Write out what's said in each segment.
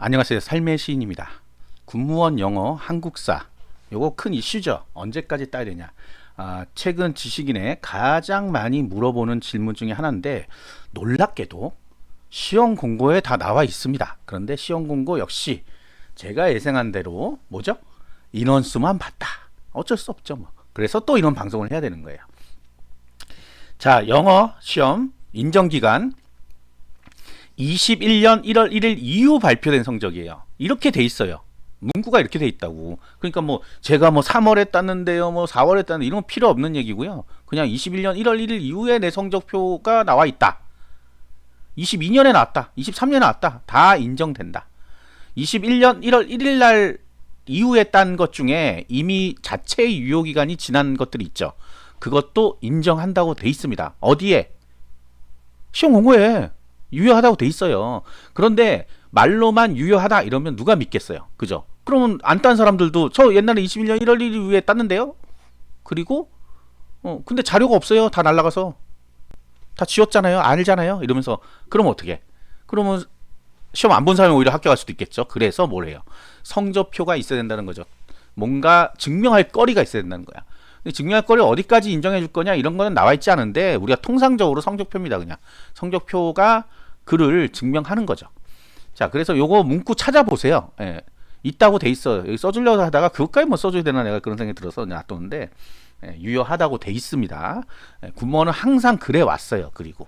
안녕하세요. 삶의 시인입니다. 군무원 영어 한국사 요거 큰 이슈죠. 언제까지 따야 되냐. 최근 지식인에 가장 많이 물어보는 질문 중에 하나인데 놀랍게도 시험 공고에 다 나와 있습니다. 그런데 시험 공고 역시 제가 예상한 대로 뭐죠? 인원수만 봤다. 어쩔 수 없죠. 뭐. 그래서 또 이런 방송을 해야 되는 거예요. 자, 영어 시험 인정기간 21년 1월 1일 이후 발표된 성적이에요. 이렇게 돼 있어요. 문구가 이렇게 돼 있다고. 그러니까 뭐 제가 뭐 3월에 땄는데요, 뭐 4월에 땄는데 이런 건 필요 없는 얘기고요. 그냥 21년 1월 1일 이후에 내 성적표가 나와 있다. 22년에 나왔다. 23년에 나왔다. 다 인정된다. 21년 1월 1일 날 이후에 딴 것 중에 이미 자체의 유효기간이 지난 것들이 있죠. 그것도 인정한다고 돼 있습니다. 어디에? 시험 공고에 유효하다고 돼 있어요. 그런데 말로만 유효하다 이러면 누가 믿겠어요? 그죠? 그러면 안 딴 사람들도 저 옛날에 21년 1월 1일 이후에 땄는데요? 그리고 근데 자료가 없어요. 다 날라가서 다 지웠잖아요. 알잖아요. 이러면서 그러면 어떻게? 그러면 시험 안 본 사람이 오히려 합격할 수도 있겠죠. 그래서 뭘 해요? 성적표가 있어야 된다는 거죠. 뭔가 증명할 거리가 있어야 된다는 거야. 근데 증명할 거리 어디까지 인정해 줄 거냐 이런 거는 나와 있지 않은데 우리가 통상적으로 성적표입니다. 그냥 성적표가 그를 증명하는 거죠. 자, 그래서 요거 문구 찾아보세요. 예, 있다고 돼 있어요. 여기 써주려고 하다가 그것까지 뭐 써줘야 되나 내가 그런 생각이 들어서 놔뒀는데 유효하다고 돼 있습니다. 군무원은 항상 그래 왔어요. 그리고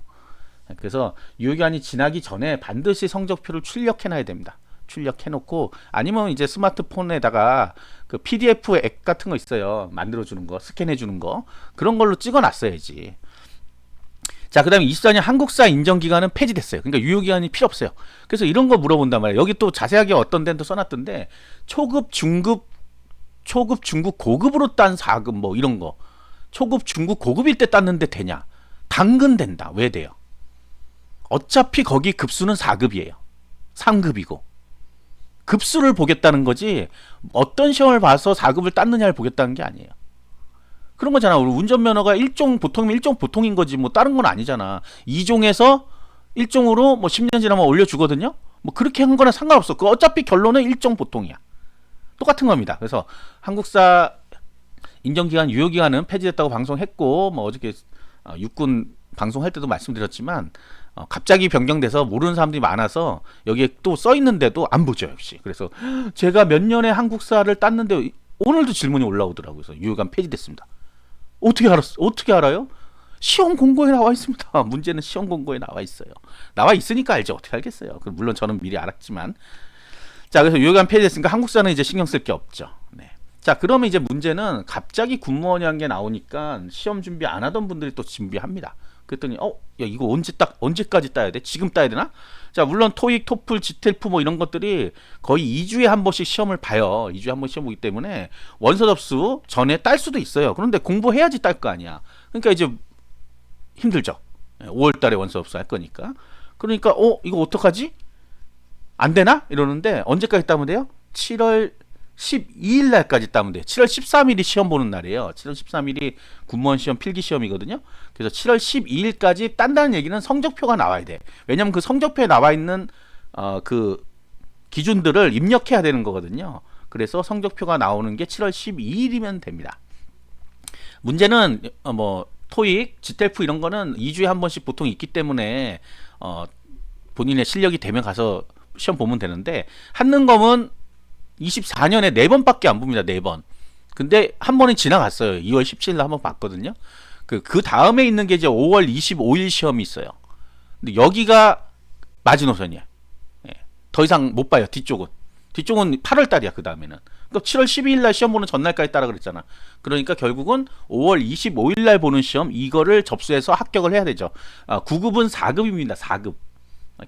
그래서 유효기간이 지나기 전에 반드시 성적표를 출력해놔야 됩니다. 출력해놓고 아니면 이제 스마트폰에다가 그 PDF 앱 같은 거 있어요. 만들어주는 거, 스캔해주는 거 그런 걸로 찍어놨어야지. 자, 그 다음에 24년 한국사 인정기간은 폐지됐어요. 그러니까 유효기간이 필요 없어요. 그래서 이런 거 물어본단 말이에요. 여기 또 자세하게 어떤 데는 또 써놨던데 초급, 중급, 고급으로 딴 4급 뭐 이런 거 초급, 중급, 고급일 때 땄는데 되냐? 당근 된다. 왜 돼요? 어차피 거기 급수는 4급이에요. 3급이고 급수를 보겠다는 거지 어떤 시험을 봐서 4급을 땄느냐를 보겠다는 게 아니에요. 그런 거잖아. 우리 운전면허가 1종 보통이면 1종 보통인 거지 뭐 다른 건 아니잖아. 2종에서 1종으로 뭐 10년 지나면 올려주거든요. 뭐 그렇게 한 거나 상관없어. 그 어차피 결론은 1종 보통이야. 똑같은 겁니다. 그래서 한국사 인정기간 유효기간은 폐지됐다고 방송했고 뭐 어저께 육군 방송할 때도 말씀드렸지만 갑자기 변경돼서 모르는 사람들이 많아서 여기에 또 써 있는데도 안 보죠 역시. 그래서 제가 몇 년에 한국사를 땄는데 오늘도 질문이 올라오더라고요. 그래서 유효기간 폐지됐습니다. 어떻게 알았어? 어떻게 알아요? 시험 공고에 나와 있습니다. 문제는 시험 공고에 나와 있어요. 나와 있으니까 알죠. 어떻게 알겠어요? 물론 저는 미리 알았지만. 자, 그래서 유효기간 폐지됐으니까 한국사는 이제 신경 쓸 게 없죠. 네. 자, 그러면 이제 문제는 갑자기 군무원이라는 게 나오니까 시험 준비 안 하던 분들이 또 준비합니다. 그랬더니 야 이거 언제까지 따야 돼? 지금 따야 되나? 자, 물론 토익, 토플, 지텔프 뭐 이런 것들이 거의 2주에 한 번씩 시험을 봐요. 2주에 한 번 시험 보기 때문에 원서 접수 전에 딸 수도 있어요. 그런데 공부해야지 딸 거 아니야. 그러니까 이제 힘들죠. 5월 달에 원서 접수 할 거니까. 그러니까 이거 어떡하지? 안 되나? 이러는데 언제까지 따면 돼요? 7월 12일 날까지 따면 돼요. 7월 13일이 시험 보는 날이에요. 7월 13일이 군무원 시험 필기 시험이거든요. 그래서 7월 12일까지 딴다는 얘기는 성적표가 나와야 돼. 왜냐면 그 성적표에 나와 있는 그 기준들을 입력해야 되는 거거든요. 그래서 성적표가 나오는 게 7월 12일이면 됩니다. 문제는 뭐 토익, 지텔프 이런 거는 2주에 한 번씩 보통 있기 때문에 본인의 실력이 되면 가서 시험 보면 되는데 한능검은 24년에 4번밖에 안 봅니다. 4번. 근데 한 번은 지나갔어요. 2월 17일 한 번 봤거든요. 그 다음에 있는 게 이제 5월 25일 시험이 있어요. 근데 여기가 마지노선이야. 예. 더 이상 못 봐요. 뒤쪽은 8월 달이야. 그 다음에는. 그러니까 7월 12일 날 시험 보는 전날까지 따라 그랬잖아. 그러니까 결국은 5월 25일 날 보는 시험 이거를 접수해서 합격을 해야 되죠. 9급은 4급입니다. 4급.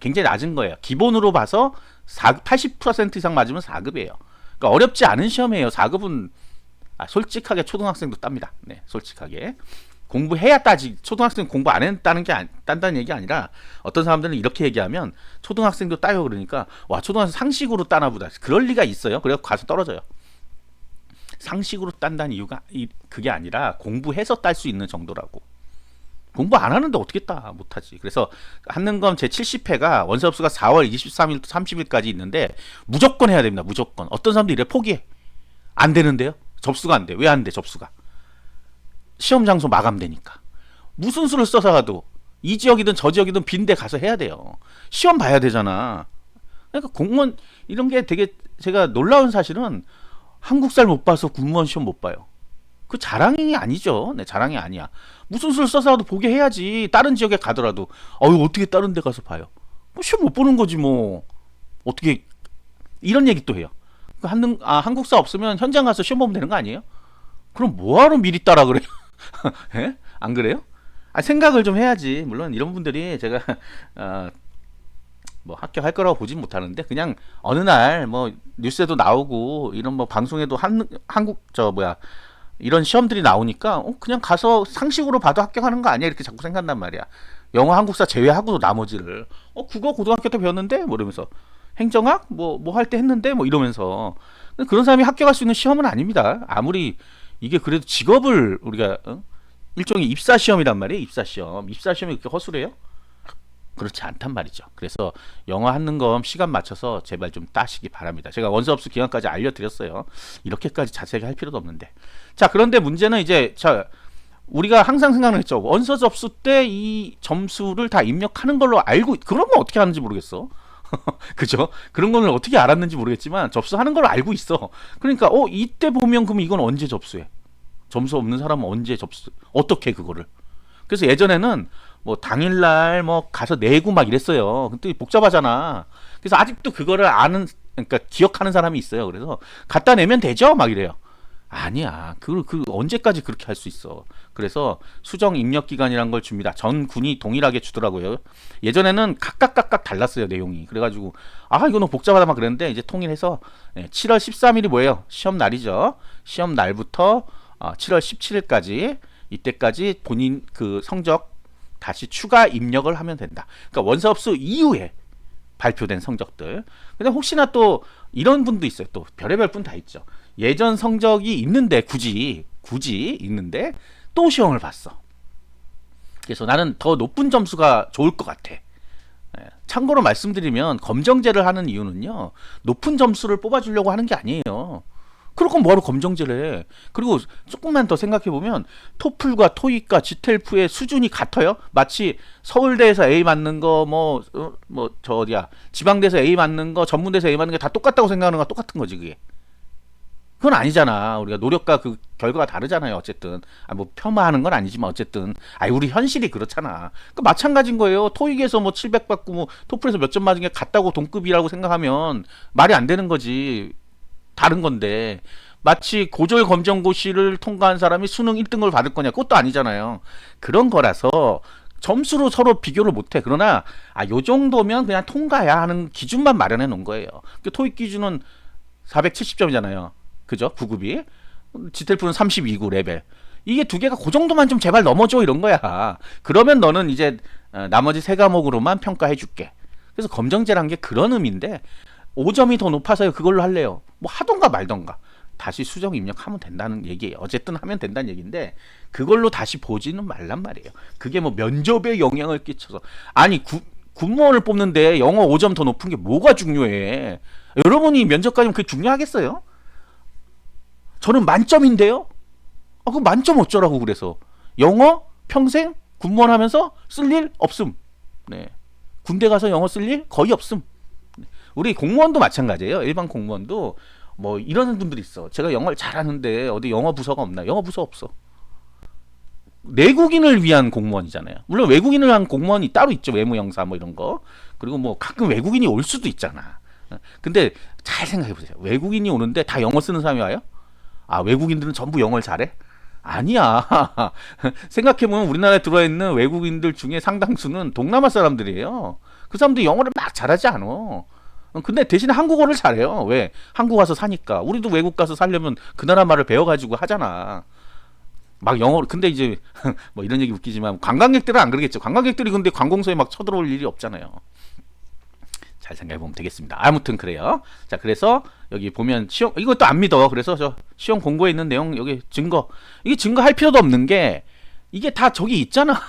굉장히 낮은 거예요. 기본으로 봐서 80% 이상 맞으면 4급이에요. 그러니까 어렵지 않은 시험이에요. 4급은 솔직하게 초등학생도 땁니다. 네, 솔직하게. 공부해야 따지. 초등학생 공부 안 했다는 게 딴다는 얘기 아니라 어떤 사람들은 이렇게 얘기하면 초등학생도 따요. 그러니까 와, 초등학생 상식으로 따나 보다. 그럴 리가 있어요. 그래서 가서 떨어져요. 상식으로 딴다는 이유가 그게 아니라 공부해서 딸 수 있는 정도라고. 공부 안 하는데 어떻게 따 못하지. 그래서 한능검 제 70회가 원서 접수가 4월 23일 30일까지 있는데 무조건 해야 됩니다. 무조건. 어떤 사람도 이래 포기해. 안 되는데요. 접수가 안 돼. 왜 안 돼? 접수가. 시험 장소 마감되니까. 무슨 수를 써서라도 이 지역이든 저 지역이든 빈데 가서 해야 돼요. 시험 봐야 되잖아. 그러니까 공무원 이런 게 되게 제가 놀라운 사실은 한국살 못 봐서 공무원 시험 못 봐요. 그 자랑이 아니죠. 네, 자랑이 아니야. 무슨 수를 써서라도 보게 해야지. 다른 지역에 가더라도 어떻게 다른 데 가서 봐요. 뭐 시험 못 보는 거지 뭐. 어떻게 이런 얘기 또 해요. 한국사 없으면 현장 가서 시험 보면 되는 거 아니에요? 그럼 뭐하러 미리 따라 그래요? 예? 안 그래요? 생각을 좀 해야지. 물론 이런 분들이 제가 뭐 합격할 거라고 보진 못하는데 그냥 어느 날 뭐 뉴스에도 나오고 이런 뭐 방송에도 한국 이런 시험들이 나오니까 그냥 가서 상식으로 봐도 합격하는 거 아니야 이렇게 자꾸 생각한단 말이야. 영어 한국사 제외하고도 나머지를 국어 고등학교 때 배웠는데 뭐 이러면서 행정학 뭐 할 때 했는데 뭐 이러면서 그런 사람이 합격할 수 있는 시험은 아닙니다. 아무리 이게 그래도 직업을 우리가 일종의 입사 시험이란 말이에요. 입사 시험이 그렇게 허술해요? 그렇지 않단 말이죠. 그래서 영어 한능검 시간 맞춰서 제발 좀 따시기 바랍니다. 제가 원서 접수 기간까지 알려드렸어요. 이렇게까지 자세하게 할 필요도 없는데. 자, 그런데 문제는 이제 우리가 항상 생각을 했죠. 원서 접수 때 이 점수를 다 입력하는 걸로 알고 그런 건 어떻게 하는지 모르겠어. 그죠? 그런 거는 어떻게 알았는지 모르겠지만 접수하는 걸 알고 있어. 그러니까 이때 보면 그럼 이건 언제 접수해? 점수 없는 사람은 언제 접수? 어떻게 그거를? 그래서 예전에는 뭐 당일날 뭐 가서 내고 막 이랬어요. 근데 복잡하잖아. 그래서 아직도 그거를 그러니까 기억하는 사람이 있어요. 그래서 갖다 내면 되죠? 막 이래요. 아니야. 그 언제까지 그렇게 할 수 있어. 그래서 수정 입력 기간이란 걸 줍니다. 전 군이 동일하게 주더라고요. 예전에는 각각 달랐어요. 내용이. 그래가지고 이거 너무 복잡하다 막 그랬는데 이제 통일해서 7월 13일이 뭐예요? 시험 날이죠. 시험 날부터 7월 17일까지 이때까지 본인 그 성적 다시 추가 입력을 하면 된다. 그러니까 원서 접수 이후에 발표된 성적들. 근데 혹시나 또 이런 분도 있어요. 또 별의별 분 다 있죠. 예전 성적이 있는데 굳이 있는데 또 시험을 봤어. 그래서 나는 더 높은 점수가 좋을 것 같아. 참고로 말씀드리면 검정제를 하는 이유는요. 높은 점수를 뽑아주려고 하는 게 아니에요. 그럴 거면 뭐하러 검정제를 해. 그리고 조금만 더 생각해보면 토플과 토익과 지텔프의 수준이 같아요. 마치 서울대에서 A 맞는 거 지방대에서 A 맞는 거 전문대에서 A 맞는 게 다 똑같다고 생각하는 거 똑같은 거지 그게. 그건 아니잖아. 우리가 노력과 그 결과가 다르잖아요. 어쨌든 뭐 폄하하는 건 아니지만 어쨌든 우리 현실이 그렇잖아. 그 마찬가지인 거예요. 토익에서 뭐 700 받고 뭐 토플에서 몇 점 맞은 게 같다고 동급이라고 생각하면 말이 안 되는 거지. 다른 건데 마치 고졸 검정고시를 통과한 사람이 수능 1등을 받을 거냐 그것도 아니잖아요. 그런 거라서 점수로 서로 비교를 못해. 그러나 요 정도면 그냥 통과야 하는 기준만 마련해 놓은 거예요. 그 토익 기준은 470점이잖아요. 그죠? 9급이. 지텔프는 32구 레벨. 이게 두 개가 그 정도만 좀 제발 넘어줘 이런 거야. 그러면 너는 이제 나머지 세 과목으로만 평가해 줄게. 그래서 검정제란 게 그런 의미인데 5점이 더 높아서요. 그걸로 할래요. 뭐 하던가 말던가. 다시 수정 입력하면 된다는 얘기예요. 어쨌든 하면 된다는 얘기인데 그걸로 다시 보지는 말란 말이에요. 그게 뭐 면접에 영향을 끼쳐서 군무원을 뽑는데 영어 5점 더 높은 게 뭐가 중요해. 여러분이 면접 가면 그게 중요하겠어요? 저는 만점인데요. 그럼 만점 어쩌라고. 그래서 영어 평생 군무원 하면서 쓸 일 없음. 네. 군대 가서 영어 쓸 일 거의 없음. 우리 공무원도 마찬가지예요. 일반 공무원도 뭐 이런 분들이 있어. 제가 영어를 잘하는데 어디 영어 부서가 없나? 영어 부서 없어. 내국인을 위한 공무원이잖아요. 물론 외국인을 위한 공무원이 따로 있죠. 외무영사 뭐 이런 거. 그리고 뭐 가끔 외국인이 올 수도 있잖아. 근데 잘 생각해 보세요. 외국인이 오는데 다 영어 쓰는 사람이 와요? 외국인들은 전부 영어를 잘해? 아니야. 생각해보면 우리나라에 들어와 있는 외국인들 중에 상당수는 동남아 사람들이에요. 그 사람들이 영어를 막 잘하지 않아. 근데 대신에 한국어를 잘해요. 왜? 한국 와서 사니까. 우리도 외국 가서 살려면 그 나라 말을 배워가지고 하잖아. 막 영어로. 근데 이제 뭐 이런 얘기 웃기지만 관광객들은 안 그러겠죠. 관광객들이 근데 관공서에 막 쳐들어올 일이 없잖아요. 잘 생각해보면 되겠습니다. 아무튼 그래요. 자, 그래서 여기 보면 시험, 이것도 안 믿어. 그래서 저 시험 공고에 있는 내용 여기 증거, 이게 증거할 필요도 없는 게 이게 다 저기 있잖아.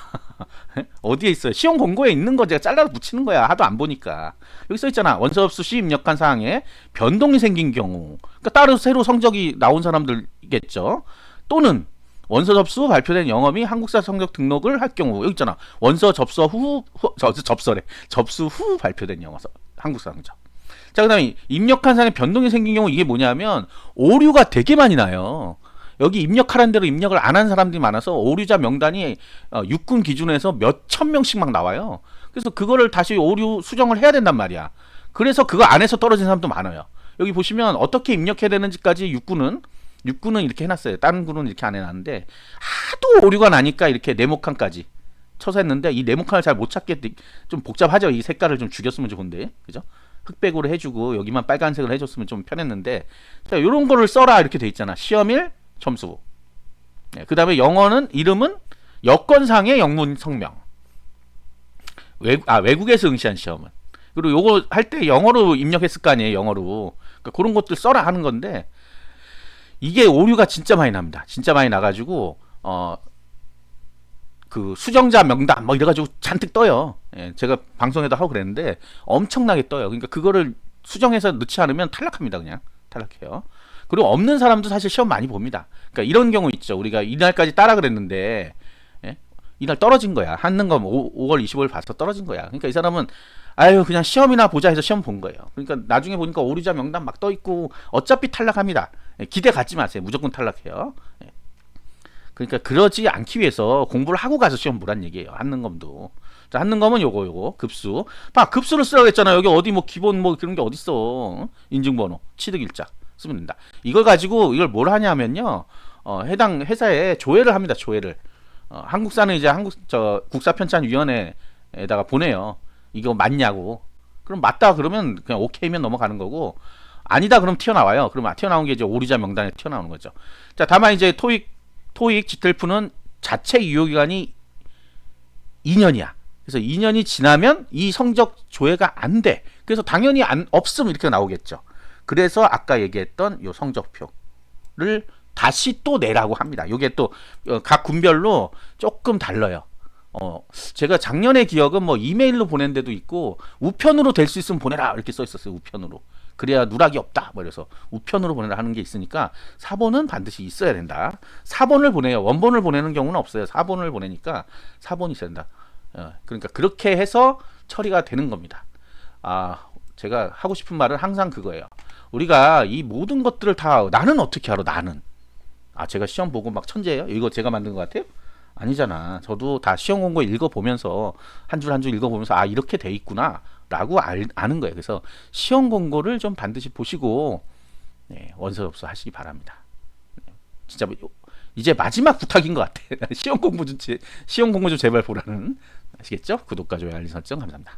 어디에 있어요? 시험 공고에 있는 거 제가 잘라서 붙이는 거야. 하도 안 보니까. 여기 써 있잖아. 원서 접수 시 입력한 사항에 변동이 생긴 경우. 그러니까 따로 새로 성적이 나온 사람들이겠죠. 또는 원서 접수 발표된 영업이 한국사 성적 등록을 할 경우. 여기 있잖아. 원서 접수 후 발표된 영어 한국사 성적. 자, 그다음에 입력한 사항에 변동이 생긴 경우 이게 뭐냐면 오류가 되게 많이 나요. 여기 입력하라는 대로 입력을 안 한 사람들이 많아서 오류자 명단이 육군 기준에서 몇천 명씩 막 나와요. 그래서 그거를 다시 오류 수정을 해야 된단 말이야. 그래서 그거 안에서 떨어진 사람도 많아요. 여기 보시면 어떻게 입력해야 되는지까지 육군은 이렇게 해놨어요. 다른 군은 이렇게 안 해놨는데 하도 오류가 나니까 이렇게 네모칸까지 쳐서 했는데 이 네모칸을 잘 못 찾게 좀 복잡하죠. 이 색깔을 좀 죽였으면 좋은데, 그죠? 흑백으로 해주고 여기만 빨간색을 해줬으면 좀 편했는데, 자, 이런 거를 써라 이렇게 돼 있잖아. 시험일 점수. 네, 그 다음에 영어는 이름은 여건상의 영문 성명. 외국에서 응시한 시험은. 그리고 요거 할 때 영어로 입력했을 거 아니에요. 영어로. 그러니까 그런 것들 써라 하는 건데 이게 오류가 진짜 많이 납니다. 진짜 많이 나가지고 그 수정자 명단 뭐 이래가지고 잔뜩 떠요. 예, 제가 방송에도 하고 그랬는데 엄청나게 떠요. 그러니까 그거를 수정해서 넣지 않으면 탈락합니다. 그냥 탈락해요. 그리고 없는 사람도 사실 시험 많이 봅니다. 그러니까 이런 경우 있죠. 우리가 이날까지 따라 그랬는데, 예? 이날 떨어진 거야. 하는 거 5월 25일 봐서 떨어진 거야. 그러니까 이 사람은 아유 그냥 시험이나 보자 해서 시험 본 거예요. 그러니까 나중에 보니까 오류자 명단 막 떠 있고 어차피 탈락합니다. 예, 기대 갖지 마세요. 무조건 탈락해요. 예. 그러니까 그러지 않기 위해서 공부를 하고 가서 시험 보란 얘기예요. 한능검도. 자, 한능검은 요거 급수. 봐, 급수를 쓰라고 했잖아. 여기 어디 뭐 기본 뭐 그런 게 어딨어. 인증번호, 취득일자 쓰면 된다. 이걸 가지고 이걸 뭘 하냐면요. 해당 회사에 조회를 합니다. 조회를. 한국사는 이제 국사편찬위원회에다가 보내요. 이거 맞냐고. 그럼 맞다 그러면 그냥 오케이면 넘어가는 거고, 아니다 그럼 튀어나와요. 그럼 튀어나온 게 이제 오류자 명단에 튀어나오는 거죠. 자, 다만 이제 토익 지텔프는 자체 유효기간이 2년이야. 그래서 2년이 지나면 이 성적 조회가 안 돼. 그래서 당연히 없음 이렇게 나오겠죠. 그래서 아까 얘기했던 요 성적표를 다시 또 내라고 합니다. 이게 또 각 군별로 조금 달라요. 제가 작년의 기억은 뭐 이메일로 보낸 데도 있고 우편으로 될 수 있으면 보내라 이렇게 써 있었어요. 우편으로. 그래야 누락이 없다. 뭐 이래서 우편으로 보내라 하는 게 있으니까 4번은 반드시 있어야 된다. 4번을 보내요. 원본을 보내는 경우는 없어요. 4번을 보내니까 4번이 있어야 된다. 그러니까 그렇게 해서 처리가 되는 겁니다. 제가 하고 싶은 말은 항상 그거예요. 우리가 이 모든 것들을 다 나는 어떻게 알아? 나는. 제가 시험 보고 막 천재예요? 이거 제가 만든 것 같아요? 아니잖아. 저도 다 시험 공고 읽어보면서 한 줄 한 줄 읽어보면서 이렇게 돼 있구나 라고 아는 거예요. 그래서 시험 공고를 좀 반드시 보시고 원서 접수 하시기 바랍니다. 진짜 이제 마지막 부탁인 것 같아. 시험 공부 좀 제발 보라는. 아시겠죠? 구독과 좋아요 알림 설정 감사합니다.